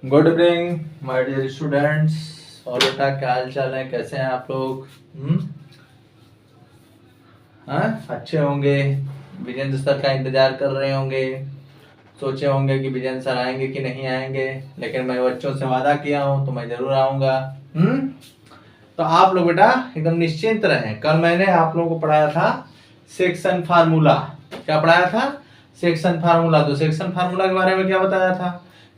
Good evening my dear students. और बेटा क्या हाल चाल है, कैसे हैं आप लोग? अच्छे होंगे। विजेंद्र सर का इंतजार कर रहे होंगे, सोचे होंगे कि विजेंद्र सर आएंगे कि नहीं आएंगे, लेकिन मैं बच्चों से वादा किया हूं तो मैं जरूर आऊंगा। तो आप लोग बेटा एकदम निश्चिंत रहें। कल मैंने आप लोगों को पढ़ाया था सेक्शन फार्मूला। क्या पढ़ाया था? Section formula. तो सेक्शन फार्मूला के बारे में क्या बताया था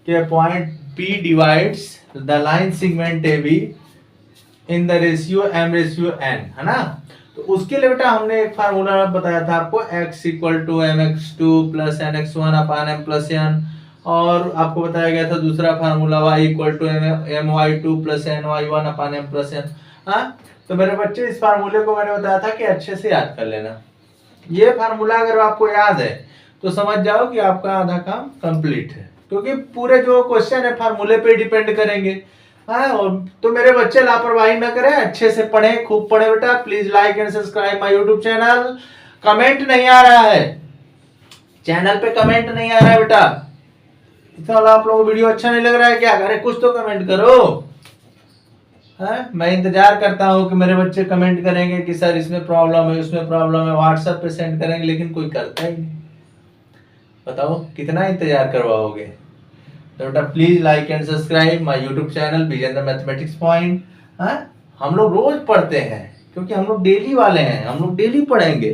कि point P divides the line segment AB in the ratio M ratio N, है ना। तो उसके लिए बेटा हमने एक फार्मूला बताया था आपको, x equal to mx2 plus nx1 upon m plus n। और आपको बताया गया था दूसरा formula y equal to my2 plus ny1 upon m plus n। हाँ, तो मेरे बच्चे इस फार्मूले को मैंने बताया था कि अच्छे से याद कर लेना। ये फार्मूला अगर आपको याद है तो समझ जाओ कि आपका आधा काम कंप्लीट है, क्योंकि पूरे जो क्वेश्चन है फार्मूले पे डिपेंड करेंगे। हाँ, और तो मेरे बच्चे लापरवाही ना करें, अच्छे से पढ़ें, खूब पढ़ें बेटा। Please like and subscribe my YouTube channel. Comment नहीं आ रहा है, चैनल पे कमेंट नहीं आ रहा है बेटा। इतना आप लोगों को वीडियो अच्छा नहीं लग रहा है क्या? अरे कुछ तो कमेंट करो। मैं इंतजार करता हूं कि मेरे बच्चे कमेंट करेंगे कि सर इसमें प्रॉब्लम है, उसमें प्रॉब्लम है, व्हाट्सएप पे सेंड करेंगे, लेकिन कोई करता ही नहीं। बताओ कितना इंतजार करवाओगे? तो बेटा please like and subscribe my YouTube channel Vijendra mathematics point. हम लोग रोज पढ़ते हैं, क्योंकि हम लोग डेली वाले हैं, हम लोग डेली पढ़ेंगे।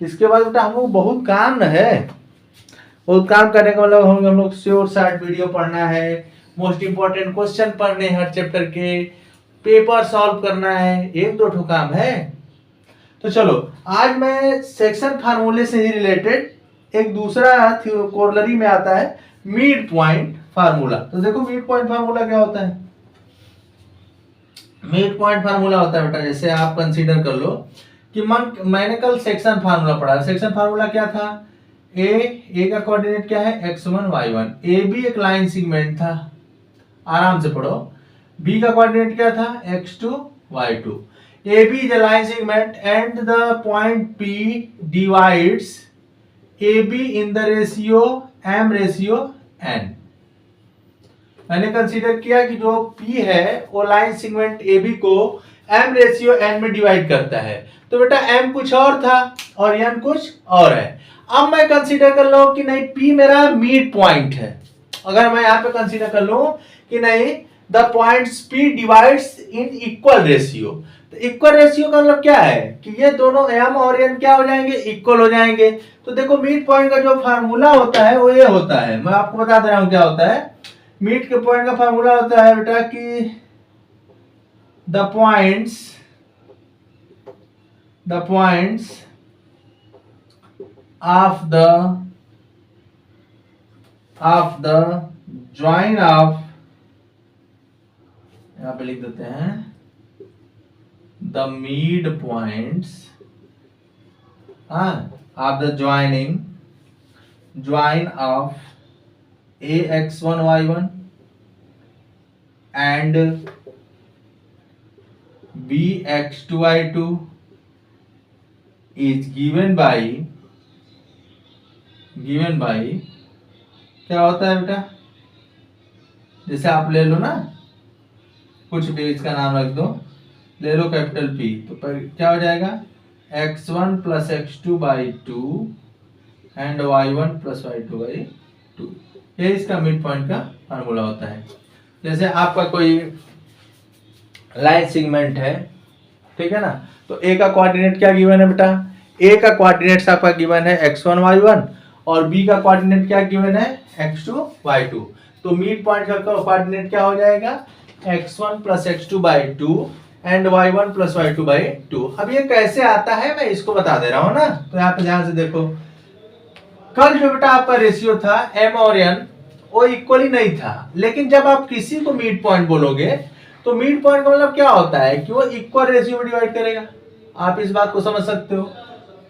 इसके बाद बेटा हम लोग बहुत काम है, बहुत काम करने का मतलब हम लोग श्योर शार्ट वीडियो पढ़ना है, मोस्ट इंपॉर्टेंट क्वेश्चन पढ़ने हर चैप्टर के, पेपर सॉल्व करना है, एक दो ठो काम है। तो चलो आज मैं सेक्शन फार्मूले से ही रिलेटेड एक दूसरा कोरलरी में आता है मिड पॉइंट फार्मूला। तो देखो मिड पॉइंट फार्मूला क्या होता है। मिड पॉइंट फार्मूला होता है बेटा, जैसे आप कंसीडर कर लो कि मैंने कल सेक्शन फार्मूला पढ़ा। सेक्शन फार्मूला क्या था? ए का कोऑर्डिनेट क्या है? x1 y1। ए भी एक लाइन सेगमेंट था, आराम से पढ़ो। बी का कोऑर्डिनेट क्या था? x2 y2। AB is a line segment and the point P divides AB in the ratio M ratio N। मैंने कंसीडर किया कि जो P है वो लाइन सेगमेंट AB को M रेशियो N में डिवाइड करता है। तो बेटा M कुछ और था और N कुछ और है। अब मैं कंसीडर कर लो कि नहीं P मेरा मिड पॉइंट है। अगर मैं यहाँ पे कंसीडर कर लूं कि नहीं the points P divides in equal ratio. तो इक्वल रेशियो का मतलब क्या है कि ये दोनों M और N क्या हो जाएंगे? इक्वल हो जाएंगे। तो देखो मिड पॉइंट का जो फार्मूला होता है वो ये होता है, मैं आपको बता दे रहा हूं क्या होता है। मिड के पॉइंट का फार्मूला होता है बेटा कि the points of the join of, यहां पे लिख देते हैं the mid points of the join of ax1 y1 and bx2 y2 is given by क्या होता है बेटा? जैसे आप ले लो ना, कुछ भी इसका नाम रख दो, ले लो कैपिटल P, तो क्या हो जाएगा? x1 plus x2 by 2 and y1 plus y2 by 2। ये इसका मिड पॉइंट का फार्मूला होता है। जैसे आपका कोई लाइन सेगमेंट है, ठीक है ना, तो ए का कोऑर्डिनेट क्या गिवन है बेटा? ए का कोऑर्डिनेट आपका गिवन है x1 y1 और बी का कोऑर्डिनेट क्या गिवन है? x2 y2। तो मिड पॉइंट का कोऑर्डिनेट क्या हो जाएगा? x1 plus x2 by 2 and y1 plus y2 by 2। अब ये कैसे आता है मैं इसको बता दे रहा हूं ना, तो यहाँ पे ध्यान से देखो। कल जो बेटा आपका रेशियो था M और N वो इक्वली नहीं था, लेकिन जब आप किसी को मिड पॉइंट बोलोगे तो मिड पॉइंट का मतलब क्या होता है कि वो इक्वल रेशियो में डिवाइड करेगा। आप इस बात को समझ सकते हो।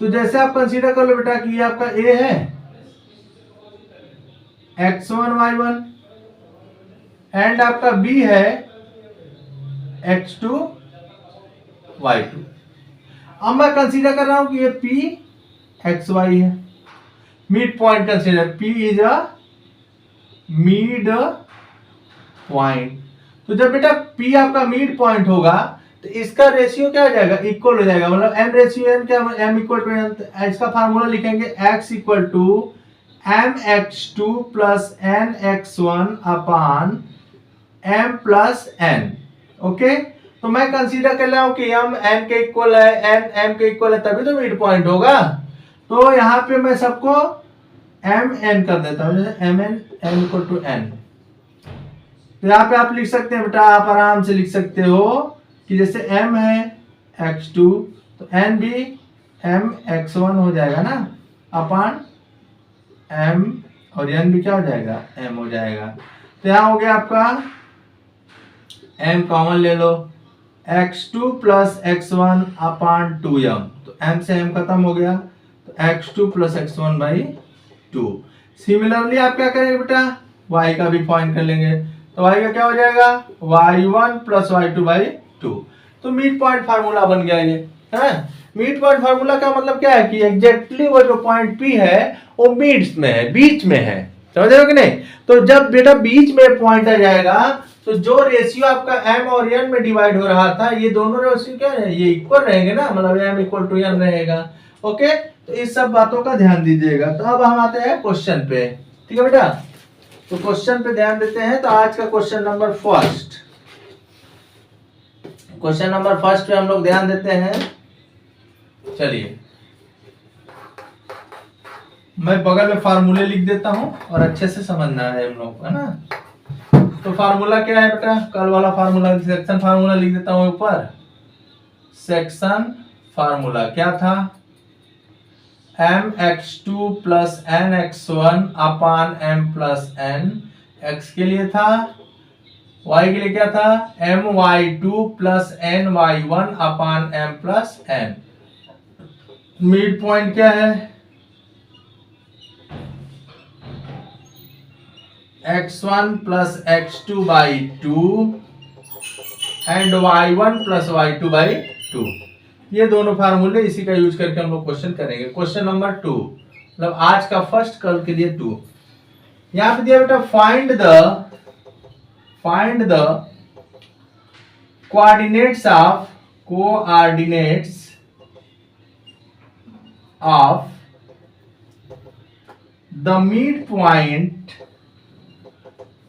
तो जैसे आप कंसीडर कर लो बेटा कि ये आपका A है x1 y1 एंड आपका B है x2 y2। अब मैं कंसीडर कर रहा हूं कि ये P xy है। Mid point consider P is a mid point. तो जब बेटा P आपका मिड पॉइंट होगा तो इसका रेशियो क्या हो जाएगा, इक्वल हो जाएगा, मतलब M रेशियो M क्या, M इक्वल टू N। इसका फार्मूला लिखेंगे X equal to mx2 plus nx1 upon m plus n। Okay, तो मैं कंसीडर कर रहा हूं कि m n के इक्वल है, n m के इक्वल है, तभी तो मिड पॉइंट होगा। तो यहाँ पे मैं सबको m n कर देता हूँ, जैसे m n m equal to n। तो यहाँ पे आप लिख सकते हैं बेटा, आप आराम से लिख सकते हो कि जैसे m है x2 तो n भी m x1 हो जाएगा ना, अपान m, और n भी क्या हो जाएगा, m हो जाएगा। तो यहाँ हो गया आपका m कॉमन ले लो, x2 प्लस x1 अपान 2m, तो m से m खत्म हो गया, तो x2 plus x1 by 2। Similarly आप क्या करेंगे बेटा, y का भी फाइंड कर लेंगे, तो y का क्या हो जाएगा, y1 प्लस y2 बाई 2। तो मिड पॉइंट फार्मूला बन गया ये है। मिड पॉइंट फार्मूला का मतलब क्या है कि एग्जैक्टली वो जो पॉइंट P है वो मिड्स में है, बीच में है, समझ रहे हो कि नहीं। तो जब बेटा बीच में पॉइंट आ जाएगा तो जो रेशियो आपका m और n में डिवाइड हो रहा था, ये दोनों रेशियो क्या है, ये इक्वल रहेंगे ना, मतलब m इक्वल टू n रहेगा। ओके, तो इस सब बातों का ध्यान दीजिएगा। तो अब हम आते हैं क्वेश्चन पे, ठीक है बेटा। तो क्वेश्चन पे ध्यान देते हैं। तो आज का question number first, question number first पे हम लोग ध्यान देते हैं। चलिए मैं बगल में फार्मूले लिख देता हूं और अच्छे से समझना है हम लोग, है ना। तो फार्मूला क्या है बेटा, कल वाला फार्मूला, सेक्शन फार्मूला लिख देता हूं ऊपर। सेक्शन फार्मूला क्या था, mx2 plus nx1 upon m plus n, x के लिए था, y के लिए क्या था, my2 plus ny1 upon m plus n। Mid point क्या है, x1 plus x2 by 2 and y1 plus y2 by 2। ये दोनों फार्मूले इसी का यूज करके हम लोग क्वेश्चन करेंगे। क्वेश्चन नंबर 2, मतलब आज का फर्स्ट, कल के लिए 2। यहां पे दिया बेटा find the coordinates of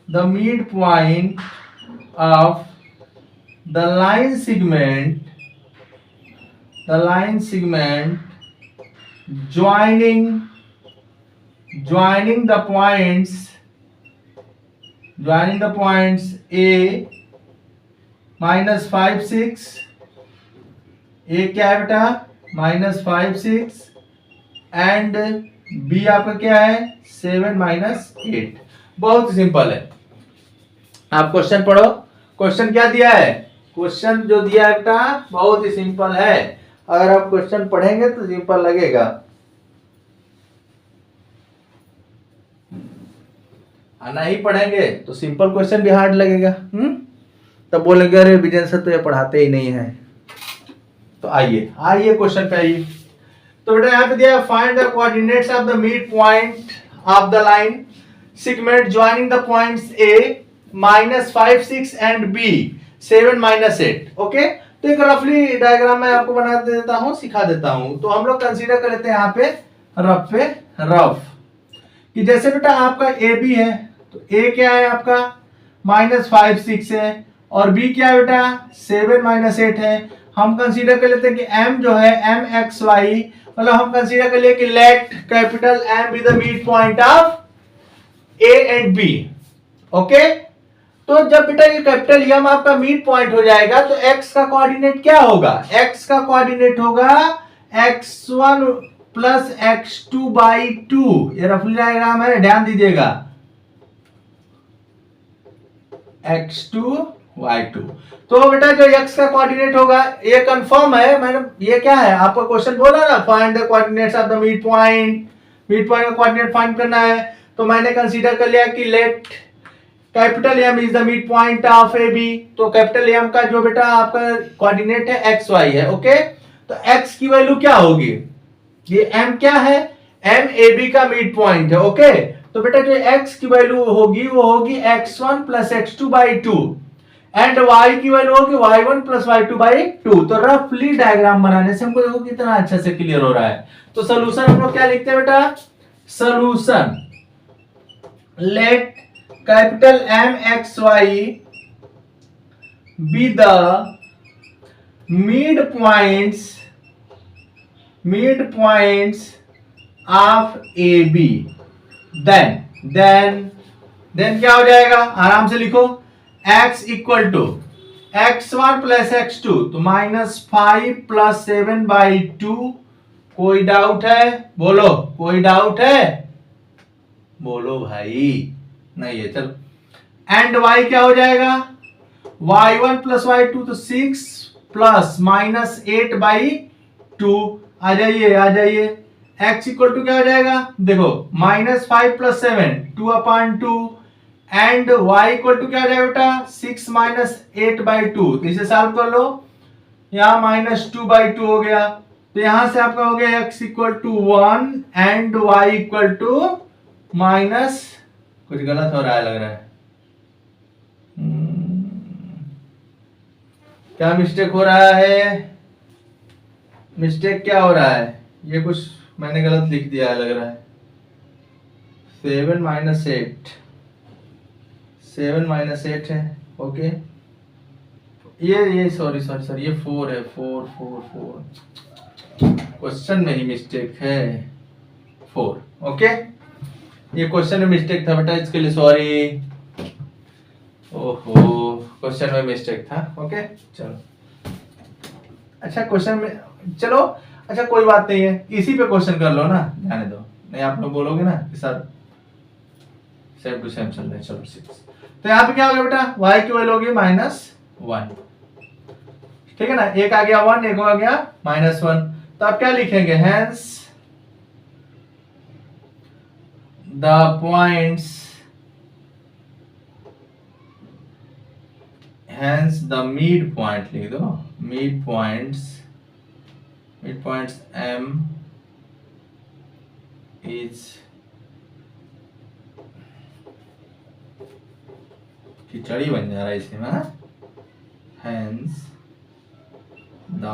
the mid point of the line segment joining the points A minus 5 6, A क्या है बेटा minus 5 6 एंड B आपका क्या है 7 minus 8। बहुत सिंपल है, आप क्वेश्चन पढ़ो। क्वेश्चन क्या दिया है, क्वेश्चन जो दिया है बेटा बहुत ही सिंपल है। अगर आप क्वेश्चन पढ़ेंगे तो सिंपल लगेगा, नहीं पढ़ेंगे तो सिंपल क्वेश्चन भी हार्ड लगेगा। तब बोलेंगे अरे विजय सर तो ये पढ़ाते ही नहीं है। तो आइए क्वेश्चन पे आइए। तो बेटा यहाँ पे दिया है find the coordinates of the mid point of the line segment joining the points A minus 5 6 and B 7 minus 8। Okay, तो एक रफली डायग्राम मैं आपको बना देता हूं, सिखा देता हूं। तो हम लोग कंसीडर कर लेते हैं यहाँ पे रफ कि जैसे बेटा आपका ए बी है, तो ए क्या है आपका -5 6 है और बी क्या है बेटा 7 -8 है। हम कंसीडर कर लेते हैं कि एम जो है एम एक्स वाई, मतलब हम कंसीडर कर लिए कि let capital M be the mid point of A and B. Okay, तो जब बेटा ये कैपिटल एम आपका मिड पॉइंट हो जाएगा तो x का कोऑर्डिनेट क्या होगा, x का कोऑर्डिनेट होगा x1 प्लस x2 बाई 2। ये रफली डायग्राम है, ध्यान दीजिएगा, x2 y2। तो बेटा जो x का कोऑर्डिनेट होगा ये कंफर्म है, मैंने ये क्या है आपका क्वेश्चन बोला ना find the coordinates of the mid point का कोऑर्डिनेट फाइंड करना है। तो मैंने कंसीडर कर लिया कि let capital M is the mid point of A B. तो कैपिटल M का जो बेटा आपका कोऑर्डिनेट है एक्स वाई है। ओके, तो x की वैल्यू क्या होगी, ये M क्या है, M ए बी का मिड पॉइंट है। ओके, तो बेटा जो x की वैल्यू होगी वो होगी x1 plus x2 by two and y की वैल्यू होगी y1 plus y2 by two. तो रफली डायग्राम बनाने से हमको देखो कितना अच्छे से क्लियर हो रहा है। तो सोल्यूशन हम लोग क्या लिखते हैं बेटा, solution late capital M x y be the midpoints of AB, then क्या हो जाएगा, आराम से लिखो, x equal to x1 plus x2 तो -5 प्लस 7 बाई 2। कोई डाउट है, बोलो, कोई डाउट है, बोलो भाई, नहीं है, चलो। एंड y क्या हो जाएगा, y1 प्लस y2 तो 6 प्लस -8 बाई 2। आ जाइए आ जाइए, x इक्वल टू क्या हो जाएगा, देखो -5 plus 7 2/2 and y equal to क्या हो जाएगा बेटा 6 -8 बाई 2। तो इसे सॉल्व कर लो, यहाँ -2 बाई 2 हो गया, तो यहां से आपका हो गया x equal to 1 and y equal to minus, कुछ गलत हो रहा है लग रहा है, क्या मिस्टेक हो रहा है, मिस्टेक क्या हो रहा है, ये कुछ मैंने गलत लिख दिया है लग रहा है। 7 माइनस 8 है, ओके, ये सॉरी ये 4 है, 4 क्वेश्चन में ही मिस्टेक है, 4, ओके, ये क्वेश्चन में मिस्टेक था बेटा, इसके लिए सॉरी, ओहो क्वेश्चन में मिस्टेक था, ओके, चलो, अच्छा क्वेश्चन में, चलो, अच्छा कोई बात नहीं है, इसी पे क्वेश्चन कर लो ना, जाने दो, नहीं आप लोग बोलोगे ना कि सर सेम टू सेम चल रहा है, चलो 6। तो यहाँ पे क्या हो गया बेटा, y की वैल्यू होगी -1, ठीक है ना, एक आ गया 1, एक आ गया -1, तो आप क्या लिखेंगे, hence the points, hence the midpoint लिख दो, midpoints M is खिचड़ी बन जा रहा है इसमें, hence the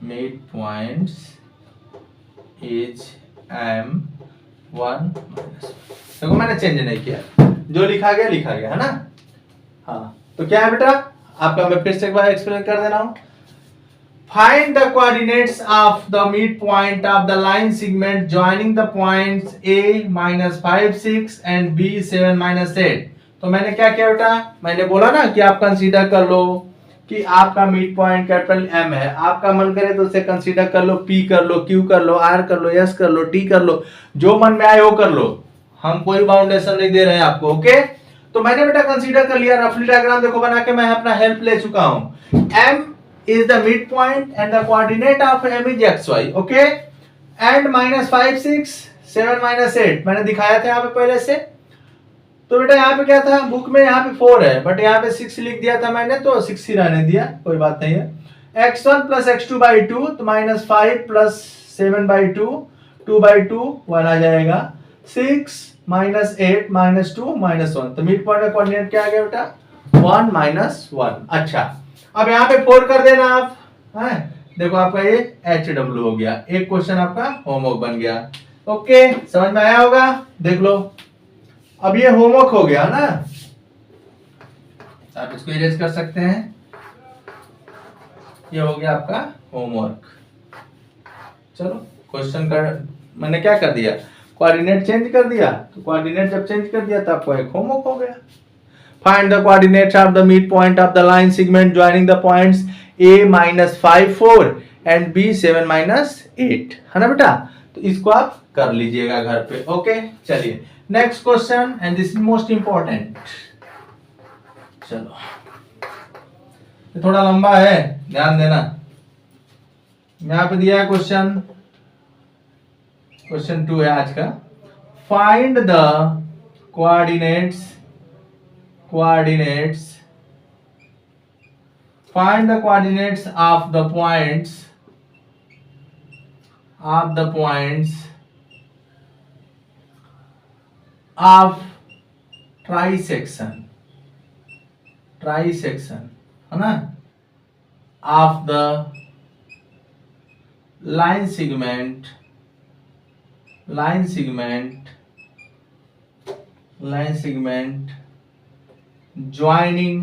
midpoints is M1 देखो मैंने चेंज नहीं किया, जो लिखा गया है ना, हाँ, तो क्या है बेटा, आपका मैं फिर से एक बार एक्सप्लेन कर दे रहा हूं, find the coordinates of the mid point of the line segment joining the points A -5 6 and B 7 -8। तो मैंने क्या किया बेटा, मैंने बोला ना कि आप कंसीडर कर लो कि आपका मिड पॉइंट कैपिटल M है, आपका मन करे तो उसे कंसीडर कर लो, P कर लो, Q कर लो, R कर लो, S कर लो, T कर लो, जो मन में आए वो कर लो, हम कोई बाउंडेशन नहीं दे रहे हैं आपको, ओके। तो मैंने बेटा कंसीडर कर लिया, रफली डायग्राम देखो बना के मैं अपना हेल्प ले चुका हूं, M is the midpoint and the coordinate of M is xy, okay, and -5 6 7 -8 मैंने दिखाया था यहाँ पे पहले से। तो बेटा यहाँ पे क्या था, बुक में यहाँ पे 4 है, बट यहाँ पे 6 लिख दिया था मैंने, तो 6 ही रहने दिया, कोई बात नहीं है। x1 प्लस x2 बाई 2 तो -5 प्लस 7 बाई 2 2 बाई 2 1 आ जाएगा, 6 -8 -2 -1, तो मिड पॉइंट का कोऑर्डिनेट क्या आ गया बेटा 1 -1। अच्छा अब यहाँ पे 4 कर देना आप, है देखो आपका ये HW हो गया, एक क्वेश्चन आपका होमवर्क बन गया, ओके, समझ में आया होगा, देख लो, अब ये होमवर्क हो गया ना, आप इसको इरेज कर सकते हैं, ये हो गया आपका होमवर्क। चलो क्वेश्चन का मैंने क्या कर दिया, कोऑर्डिनेट चेंज कर दिया, तो कोऑर्डिनेट जब चेंज कर दिया तो आपको एक होमवर्क हो गया। Find the coordinates of the mid point of the line segment joining the points A -5 4 and B 7 -8, है ना बेटा, तो इसको आप कर लीजिएगा घर पे, ओके। चलिए next question, and this is most important, चलो ये थोड़ा लंबा है, ध्यान देना, यहाँ पे दिया है क्वेश्चन 2 है आज का, find the coordinates find the coordinates of the points of trisection है ना, of the line segment joining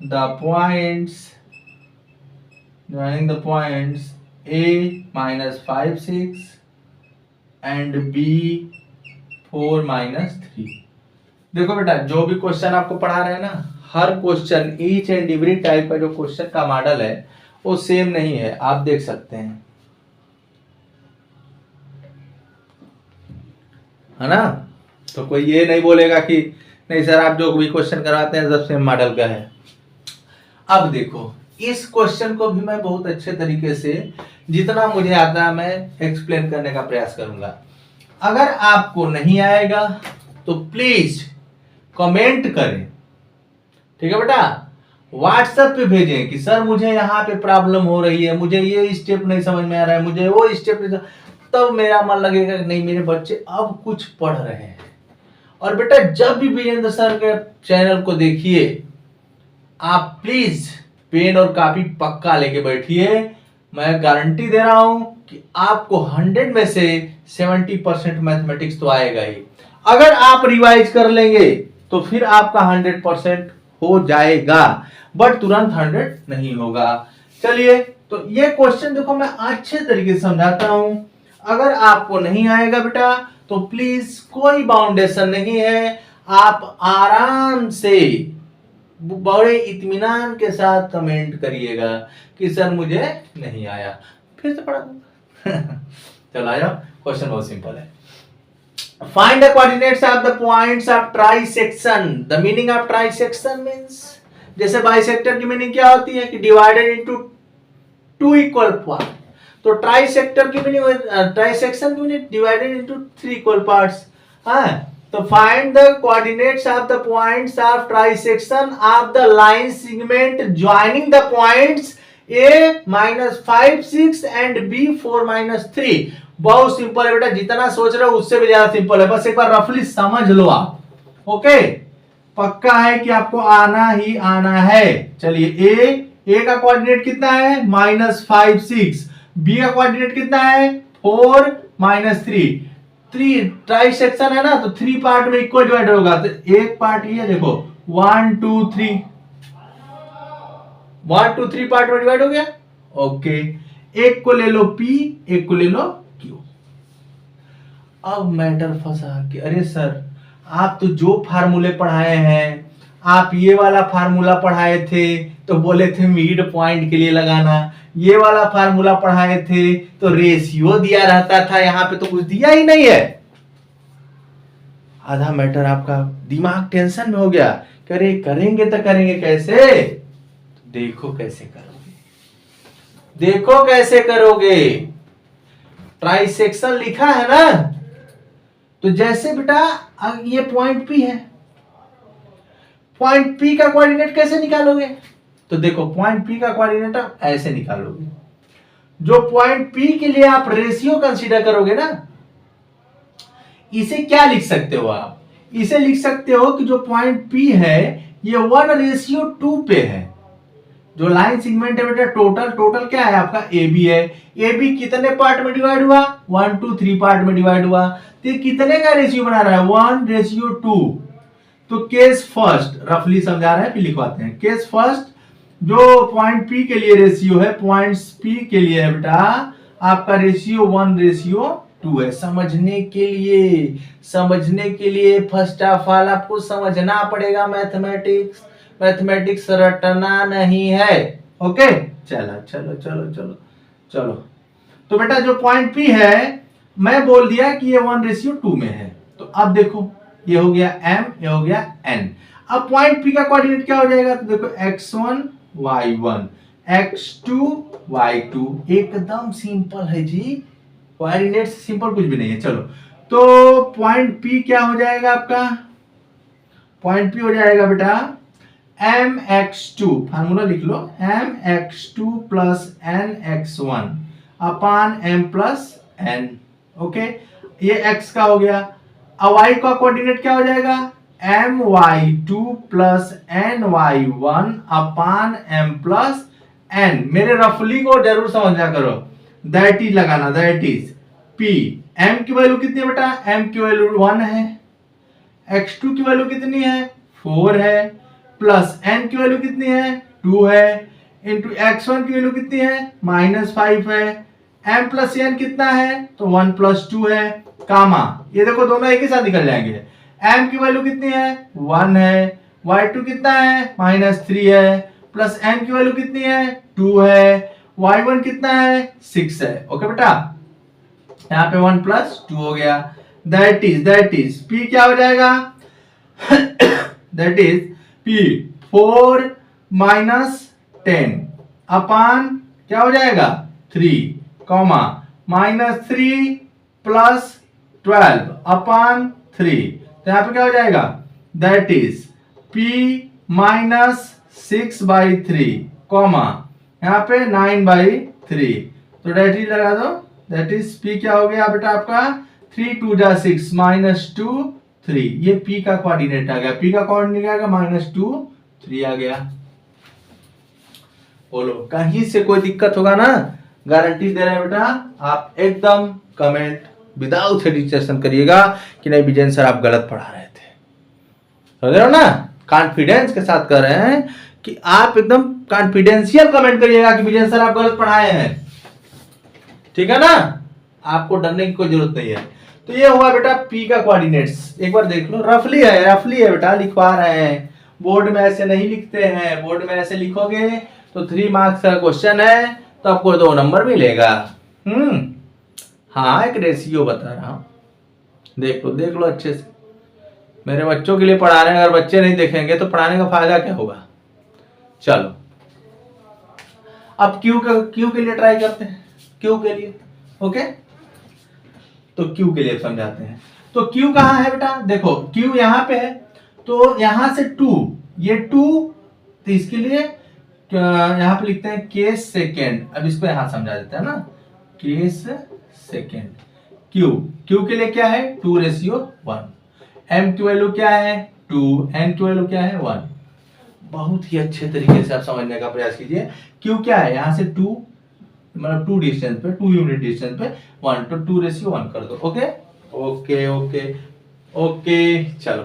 the points A minus 5 6 and B 4 minus 3। देखो बेटा, जो भी क्वेश्चन आपको पढ़ा रहे हैं ना, हर question each and every type का जो क्वेश्चन का मॉडल है वो सेम नहीं है, आप देख सकते हैं, है ना। तो कोई ये नहीं बोलेगा कि नहीं सर आप जो भी क्वेश्चन कराते हैं सब सेम मॉडल का है। अब देखो, इस क्वेश्चन को भी मैं बहुत अच्छे तरीके से जितना मुझे आता है मैं एक्सप्लेन करने का प्रयास करूंगा। अगर आपको नहीं आएगा तो प्लीज कमेंट करें, ठीक है बेटा। व्हाट्सएप पे भेजें कि सर मुझे यहाँ पे प्रॉब्लम हो रही है, मुझे ये स्टेप नहीं समझ में आ रहा है, मुझे वो स्टेप नहीं, तब मेरा मन लगेगा कि नहीं मेरे बच्चे अब कुछ पढ़ रहे हैं। और बेटा जब भी विजेंद्र सर के चैनल को देखिए, आप प्लीज पेन और कॉपी पक्का लेके बैठिए। मैं गारंटी दे रहा हूं कि आपको 100 में से 70% मैथमेटिक्स तो आएगा ही। अगर आप रिवाइज कर लेंगे तो फिर आपका 100% हो जाएगा, बट तुरंत 100 नहीं होगा। चलिए, तो ये क्वेश्चन देखो मैं अच्छे तरीके से समझाता हूं। अगर आपको नहीं आएगा बेटा तो प्लीज कोई बाउंडेशन नहीं है, आप आराम से बड़े इत्मीनान के साथ कमेंट करिएगा कि सर मुझे नहीं आया, फिर से पढ़ा दूंगा। चलो आ जाओ, क्वेश्चन बहुत सिंपल है। Find the coordinates of the points of trisection. The meaning of trisection means, जैसे बाइसेक्टर की मीनिंग क्या होती है कि divided into two equal part. तो ट्राइसेक्टर की मीनिंग, ट्राइसेक्शन की meaning divided into 3 equal parts. हाँ, तो find the coordinates of the points of trisection of the line segment joining the points A minus 5 6 and B 4 minus 3। बहुत simple है बेटा, जितना सोच रहे हो उससे भी ज्यादा सिंपल है, बस एक बार रफली समझ लो आप। ओके, पक्का है कि आपको आना ही आना है। चलिए, ए का कोऑर्डिनेट कितना है -5 6, बी का कोऑर्डिनेट कितना है 4 -3। 3 ट्राइसेक्शन है ना, तो 3 पार्ट में इक्वल डिवाइड होगा। तो एक पार्ट ये देखो 1 2 3, 1 2 3 पार्ट में डिवाइड हो गया। ओके, एक को ले लो P, एक को ले लो Q। अब मैटर फंसा कि अरे सर आप तो जो फार्मूले पढ़ाए हैं, आप ये वाला फार्मूला पढ़ाए थे तो बोले थे मिड पॉइंट के लिए लगाना, ये वाला फार्मूला पढ़ाए थे तो रेशियो दिया रहता था, यहां पे तो कुछ दिया ही नहीं है। आधा मैटर आपका दिमाग टेंशन में हो गया, करे करेंगे तो करेंगे कैसे। देखो कैसे करोगे, देखो कैसे करोगे। ट्राइसेक्शन लिखा है ना, तो जैसे बेटा ये पॉइंट P है, पॉइंट P का कोऑर्डिनेट कैसे निकालोगे। तो देखो पॉइंट P का कोऑर्डिनेट आप ऐसे निकालोगे। जो पॉइंट P के लिए आप रेशियो कंसीडर करोगे ना, इसे क्या लिख सकते हो आप, इसे लिख सकते हो कि जो पॉइंट P है ये 1:2 पे है। जो लाइन सेगमेंट है बेटा, टोटल क्या है आपका AB है। AB कितने पार्ट में डिवाइड हुआ 1 2 3 पार्ट में डिवाइड हुआ, तो ये कितने का रेशियो बना रहा है 1:2। तो केस फर्स्ट रफली समझा रहे हैं, फिर लिखवाते हैं। केस फर्स्ट जो पॉइंट P के लिए रेशियो है, पॉइंट्स P के लिए है बेटा आपका रेशियो 1:2 है। समझने के लिए फर्स्ट ऑफ ऑल आपको समझना पड़ेगा मैथमेटिक्स, मैथमेटिक्स रटना नहीं है। ओके, चलो चलो चलो चलो चलो। तो बेटा जो पॉइंट P है मैं बोल दिया कि ये 1:2 में है। तो अब देखो ये हो गया M, ये हो गया N। अब पॉइंट P का कोऑर्डिनेट क्या हो जाएगा, तो देखो x1 y1 x2 y2। एकदम सिंपल है जी, कोऑर्डिनेट से सिंपल कुछ भी नहीं है। चलो, तो पॉइंट P क्या हो जाएगा आपका, पॉइंट P हो जाएगा बेटा mx2, फार्मूला लिख लो, mx2 plus nx1 upon m plus n। Okay, ये x का हो गया। अब y का कोऑर्डिनेट क्या हो जाएगा, my2 plus ny1 upon m plus n। मेरे रफली को जरूर समझना करो, दैट इज लगाना, दैट इज p। m की वैल्यू कितनी है बेटा, m की वैल्यू 1 है, x2 की वैल्यू कितनी है 4 है, प्लस n की वैल्यू कितनी है 2 है, इंटू x1 की वैल्यू कितनी है -5 है, m प्लस n कितना है तो 1 प्लस 2 है, कामा ये देखो दोनों एक ही साथ निकल जाएंगे। m की वैल्यू कितनी है 1 है, y2 कितना है -3 है, प्लस n की वैल्यू कितनी है 2 है, y1 कितना है 6 है। ओके बेटा, यहाँ पे 1 प्लस 2 हो गया, दैट इज p क्या हो जाएगा दैट इज p 4 माइनस 10 अपान क्या हो जाएगा 3 कॉमा -3 प्लस 12 अपान 3, तो यहाँ पे क्या हो जाएगा, that is p minus 6/3 comma यहाँ पे 9/3, तो दैट इज लगा दो, दैट इज p क्या हो गया बेटा आपका 3 2 जा 6 -2 3, ये p का कोऑर्डिनेट आ गया, p का कोऑर्डिनेट आ गया -2 3 आ गया। बोलो कहीं से कोई दिक्कत होगा ना, गारंटी दे रहे हैं बेटा, आप एकदम कमेंट विदाउट हेजिटेशन करिएगा कि नहीं विजय सर आप गलत पढ़ा रहे थे, समझ रहे हो ना, कॉन्फिडेंस के साथ कर रहे हैं कि आप एकदम कॉन्फिडेंशियल कमेंट करिएगा कि विजय सर आप गलत पढ़ाए हैं, ठीक है ना, आपको डरने की कोई जरूरत नहीं है। तो ये हुआ बेटा p का कोऑर्डिनेट्स, एक बार देख लो, रफली है बेटा, लिखवा रहे हैं, बोर्ड में ऐसे नहीं लिखते हैं, बोर्ड में ऐसे लिखोगे तो 3 मार्क्स का क्वेश्चन है तो आपको 2 नंबर मिलेगा। हाँ एक रेशियो बता रहा हूं, देख लो अच्छे से, मेरे बच्चों के लिए पढ़ा रहे हैं, अगर बच्चे नहीं देखेंगे तो पढ़ाने का फायदा क्या होगा। चलो अब क्यू के लिए ट्राई करते हैं, क्यू के लिए, ओके, तो क्यू के लिए समझाते हैं। तो क्यू कहाँ है बेटा, देखो क्यू यहाँ पे है, तो यहां से 2, ये 2, तो इसके लिए यहाँ पे लिखते हैं केस सेकेंड, अब इसको यहां समझा देते हैं ना, केस सेकेंड, क्यू के लिए क्या है 2:1, m की वैल्यू क्या है 2, n की वैल्यू क्या है 1। बहुत ही अच्छे तरीके से आप समझने का प्रयास कीजिए, क्यू क्या है यहां से 2, मतलब 2 डिस्टेंस पे, 2 यूनिट डिस्टेंस पे 1, तो 2:1 कर दो। ओके ओके ओके ओके चलो,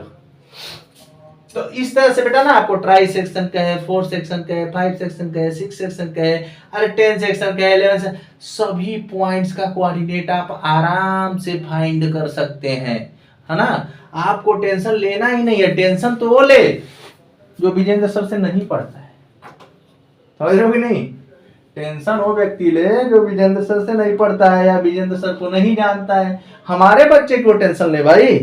तो इस तरह से बेटा ना आपको ट्राई सेक्शन कहे, 4 सेक्शन कहे, 5 सेक्शन कहे, 6 सेक्शन कहे, अरे 10 सेक्शन कहे, 11 से सभी पॉइंट्स का कोऑर्डिनेट आप आराम से फाइंड कर सकते हैं, है ना, आपको टेंशन लेना ही नहीं है, टेंशन तो वो ले जो विजेंद्र सर से नहीं पढ़ता है, समझ रहे हो कि नहीं, टेंशन वो व्यक्ति ले जो विजेंद्र सर से नहीं पढ़ता है या विजेंद्र सर को नहीं जानता है। हमारे बच्चे क्यों टेंशन ले भाई,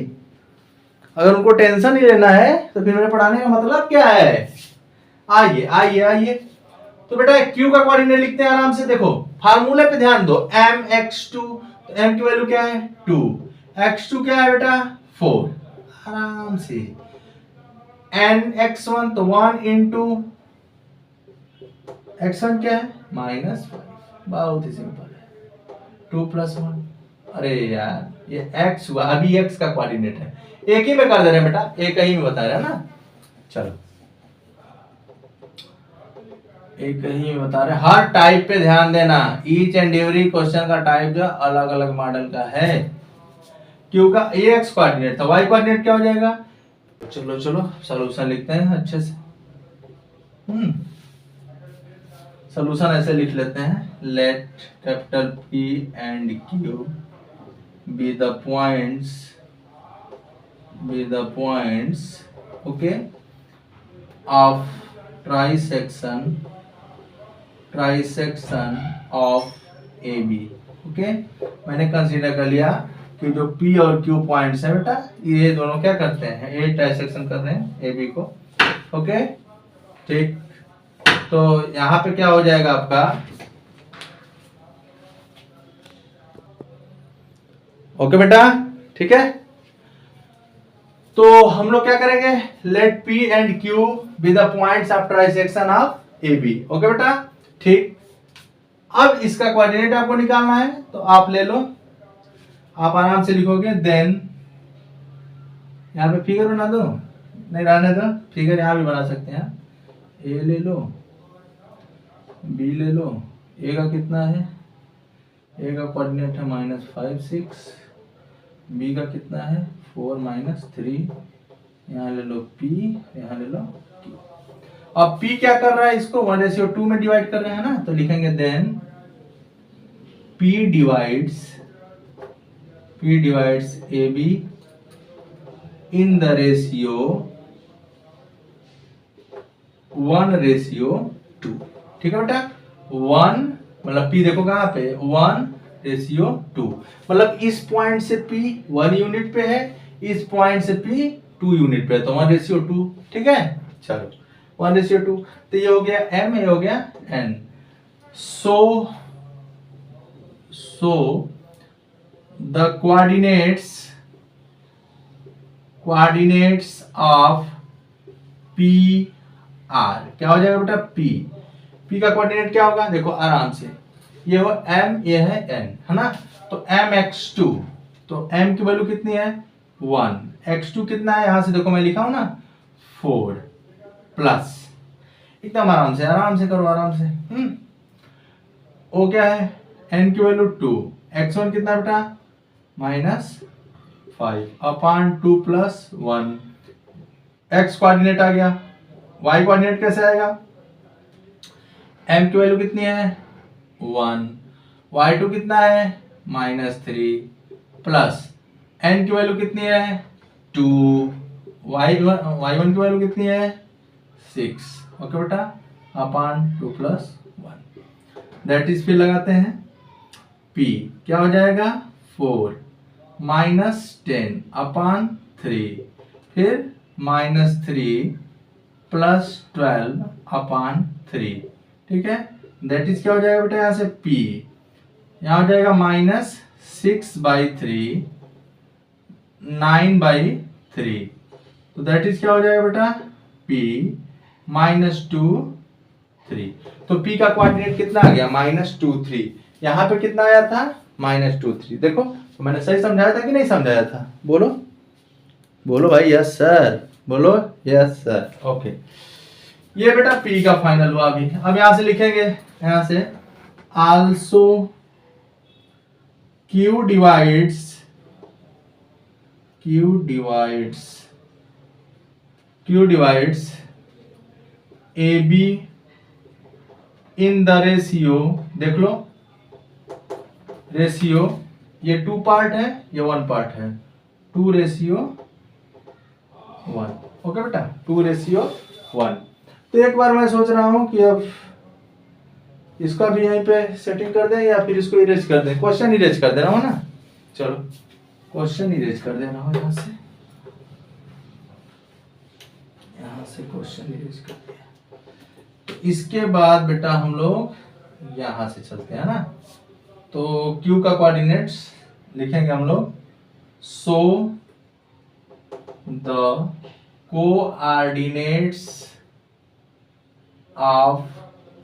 अगर उनको टेंशन ही लेना है तो फिर मेरे पढ़ाने का मतलब क्या है। आइए आइए आइए, तो बेटा क्यू का कोऑर्डिनेट लिखते हैं आराम से, देखो फार्मूले पे ध्यान दो, mx2, तो m की वैल्यू क्या है 2, x2 क्या है बेटा 4, आराम से, nx1 तो 1 इंटू x1 क्या है -5, बहुत ही सिंपल है, 2 + 1, अरे यार ये x हुआ, अभी x का कोऑर्डिनेट है, एक ही में कर दे रहे हैं बेटा, एक ही में बता रहे हैं ना, चलो एक ही में बता रहे हैं, हर टाइप पे ध्यान देना, ईच एंड एवरी क्वेश्चन का टाइप जो अलग अलग मॉडल का है। क्यू का x कोऑर्डिनेट था, y कोऑर्डिनेट क्या हो जाएगा, चलो चलो सॉल्यूशन लिखते हैं अच्छे से, सॉल्यूशन ऐसे लिख लेते हैं, let capital P and Q be the points okay of trisection of AB। Okay मैंने कंसीडर कर लिया कि जो P और Q पॉइंट्स है बेटा, ये दोनों क्या करते हैं, ए ट्राइसेक्शन कर रहे हैं AB को, ओके ठीक, तो यहाँ पे क्या हो जाएगा आपका, ओके बेटा ठीक है, तो हम लोग क्या करेंगे, let P and Q be the points of trisection of AB। Okay बेटा ठीक, अब इसका कोऑर्डिनेट आपको निकालना है, तो आप ले लो, आप आराम से लिखोगे देन यहाँ पे फिगर बना दो, नहीं रहने दो, फिगर यहाँ भी बना सकते हैं। ए ले लो, बी ले लो, ए का कितना है, ए का कोऑर्डिनेट है -5 6, बी का कितना है 4 -3, यहाँ ले लो P, यहाँ ले लो Q। अब P क्या कर रहा है, इसको 1:2 में डिवाइड कर रहे हैं ना, तो लिखेंगे then P divides AB in the ratio 1:2। ठीक है बेटा, 1 मतलब P देखो कहाँ पे 1:2, मतलब इस पॉइंट से P 1 यूनिट पे है, इस पॉइंट से P 2 यूनिट पे है, तो 1:2। ठीक है, चलो 1:2, तो ये हो गया M, ये हो गया N। so the coordinates of P R क्या हो जाएगा बेटा, P का कोऑर्डिनेट क्या होगा, देखो आराम से, ये हो M, ये है N, है ना, तो mx2, तो M की वैल्यू कितनी है 1, x2 कितना है, यहां से देखो मैं लिखा हूं ना 4 प्लस, एकदम आराम से करो, आराम से। ओ क्या है, N की वैल्यू 2, x1 कितना है बेटा -5/2 + 1, x कोऑर्डिनेट आ गया, y कोऑर्डिनेट कैसे आएगा, M की वैल्यू कितनी है 1, y2 कितना है -3 प्लस N की वैल्यू कितनी है 2, y1 की वैल्यू कितनी है 6। ओके बेटा, /2 + 1, दैट इज, फिर लगाते हैं P क्या हो जाएगा 4 -10/3, फिर -3 + 12/3। ठीक है, दैट इज क्या हो जाएगा बेटा, यहाँ से P यहाँ हो जाएगा -6/3 9/3, तो दैट इज क्या हो जाएगा बेटा P -2 3। तो P का कोऑर्डिनेट कितना आ गया -2 3, यहाँ पे कितना आया था -2 3। देखो तो मैंने सही समझाया था कि नहीं समझाया था, बोलो बोलो भाई, यस सर, बोलो यस सर। ओके, ये बेटा P का फाइनल हुआ। अभी अब यहां से लिखेंगे, यहां से also Q divides AB in the ratio, देख लो रेशियो, ये 2 पार्ट है, ये 1 पार्ट है, 2:1। ओके बेटा, 2:1। तो एक बार मैं सोच रहा हूं कि अब इसका भी यहीं पे सेटिंग कर दें या फिर इसको इरेज कर दें, क्वेश्चन इरेज कर दे रहा हूं ना, चलो क्वेश्चन इरेज कर दे रहा हूं, यहां से क्वेश्चन इरेज कर दिया। तो इसके बाद बेटा हम लोग यहां से चलते हैं ना, तो Q का कोऑर्डिनेट्स लिखेंगे हम लोग, so the coordinates of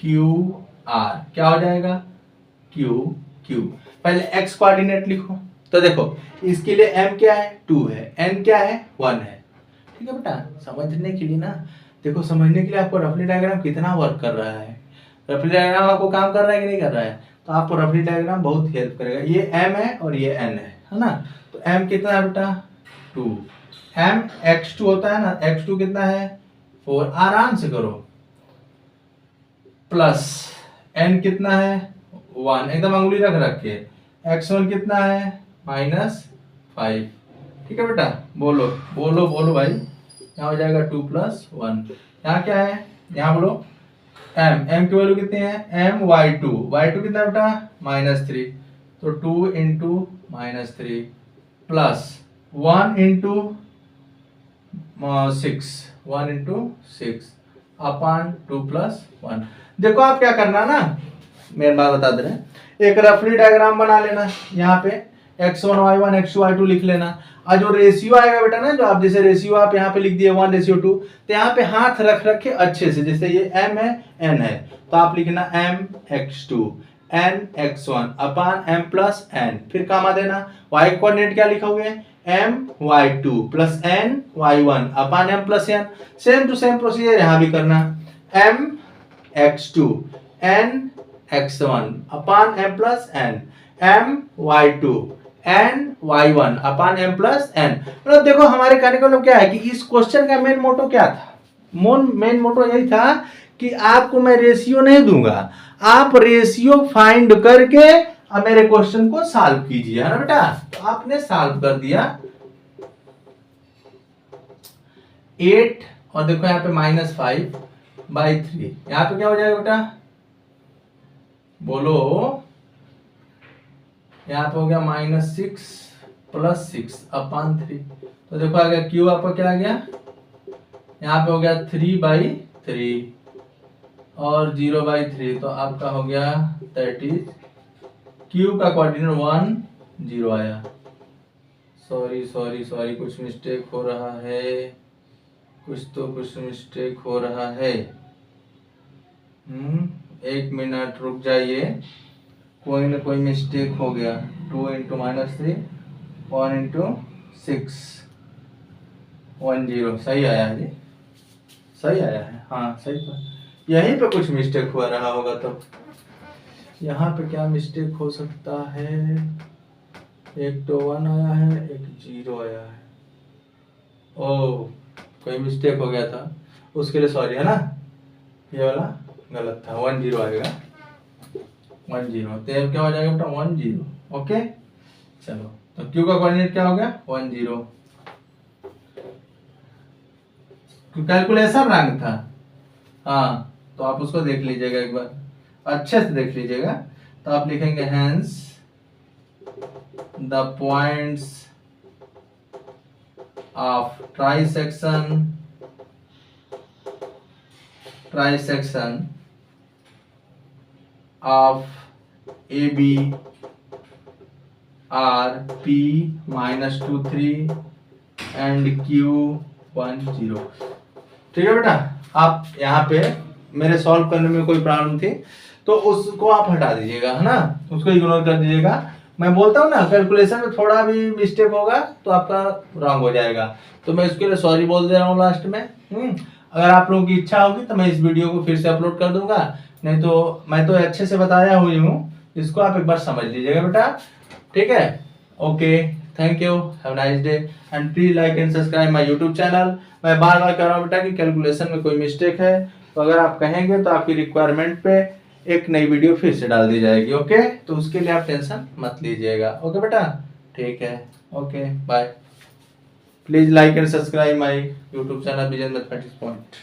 QR क्या हो जाएगा Q। पहले x कोऑर्डिनेट लिखो, तो देखो इसके लिए m क्या है 2 है, n क्या है 1 है। ठीक है बेटा, समझने के लिए ना, देखो समझने के लिए आपको रफली डायग्राम कितना वर्क कर रहा है, रफली डायग्राम आपको काम कर रहा है कि नहीं कर रहा है, तो आपको रफली डायग्राम बहुत हेल्प करेगा। ये m है और ये n है ना, तो m कितना है बेटा 2, m x2 होता है ना, x2 कितना है 4, आराम से करो, प्लस n कितना है 1, एकदम अंगुली रख के, x1 कितना है -5। ठीक है बेटा, बोलो बोलो बोलो भाई, यहाँ हो जाएगा 2 + 1, यहाँ क्या है, यहाँ बोलो m की वैल्यू कितनी है m y2 कितना है बेटा -3, तो 2 × -3 प्लस 1 × 6/2 + 1। देखो आप क्या करना ना, मेरे बात बता दे रहे हैं, एक रफली डायग्राम बना लेना, यहाँ पे x1 y1 x2 y2 लिख लेना, और जो रेशियो आएगा बेटा ना, जो आप जैसे रेशियो आप यहाँ पे लिख दिए 1:2, तो यहाँ पे हाथ रख के अच्छे से, जैसे ये m है n है, तो आप लिखना m x2 n x1 / m + n, फिर कामा देना, y कोऑर्डिनेट क्या लिखोगे m y two plus n y one upon m plus n. Same to same procedure यहाँ भी करना, m x two n x one upon m plus n, m y two n y one upon m plus n. मतलब देखो हमारे कहने का मतलब क्या है कि इस क्वेश्चन का मेन मोटो क्या था, मेन मोटो यही था कि आपको मैं रेशियो नहीं दूंगा, आप रेशियो फाइंड करके अब मेरे क्वेश्चन को सॉल्व कीजिए, है ना बेटा। तो आपने सॉल्व कर दिया 8 और देखो यहाँ पे -5/3, यहाँ पे क्या हो जाएगा बेटा बोलो, यहाँ पे हो गया -6 + 6 अपान 3। तो देखो आ गया क्यू, आपका क्या आ गया, यहाँ पे हो गया 3/3 और 0/3, तो आपका हो गया 30। क्यू का कोऑर्डिनेट 1 0 आया। सॉरी कुछ मिस्टेक हो रहा है, कुछ मिस्टेक हो रहा है। 1 मिनट रुक जाइए, कोई ना कोई मिस्टेक हो गया। 2 × -3 1 × 6 10 सही आया है जी, सही आया है, हाँ सही पर यहीं पे कुछ मिस्टेक हुआ रहा होगा। तो यहाँ पे क्या मिस्टेक हो सकता है, एक तो 1 आया है, एक 0 आया है। ओह कोई मिस्टेक हो गया था, उसके लिए सॉरी, है ना, ये वाला गलत था, 1 0 आएगा, 1 0। तो क्या हो जाएगा बेटा 1 0। ओके चलो, तो क्यू का कोऑर्डिनेट क्या हो गया 1 0। कैलकुलेशन रंग था, हाँ तो आप उसको देख लीजिएगा एक बार, अच्छे से देख लीजिएगा। तो आप लिखेंगे hence the points of trisection of A B are P -2 3 and Q 1 0। ठीक है बेटा, आप यहाँ पे मेरे सॉल्व करने में कोई प्रॉब्लम थी तो उसको आप हटा दीजिएगा, है ना, उसको इग्नोर कर दीजिएगा। मैं बोलता हूँ ना कैलकुलेशन में थोड़ा भी मिस्टेक होगा तो आपका रॉन्ग हो जाएगा, तो मैं इसके लिए सॉरी बोल दे रहा हूँ लास्ट में। अगर आप लोगों की इच्छा होगी तो मैं इस वीडियो को फिर से अपलोड कर दूंगा, नहीं तो मैं तो अच्छे से बताया हुई हूँ, इसको आप एक बार समझ लीजिएगा बेटा। ठीक है, okay, thank you, have nice day and please like and subscribe my YouTube channel. मैं बार बार कह रहा हूँ बेटा कि कैलकुलेशन में कोई मिस्टेक है तो अगर आप कहेंगे तो आपकी रिक्वायरमेंट पे एक नई वीडियो फिर से डाल दी जाएगी। ओके, तो उसके लिए आप टेंशन मत लीजिएगा। ओके बेटा, ठीक है, okay bye. Please like and subscribe my YouTube channel vision mathematics point.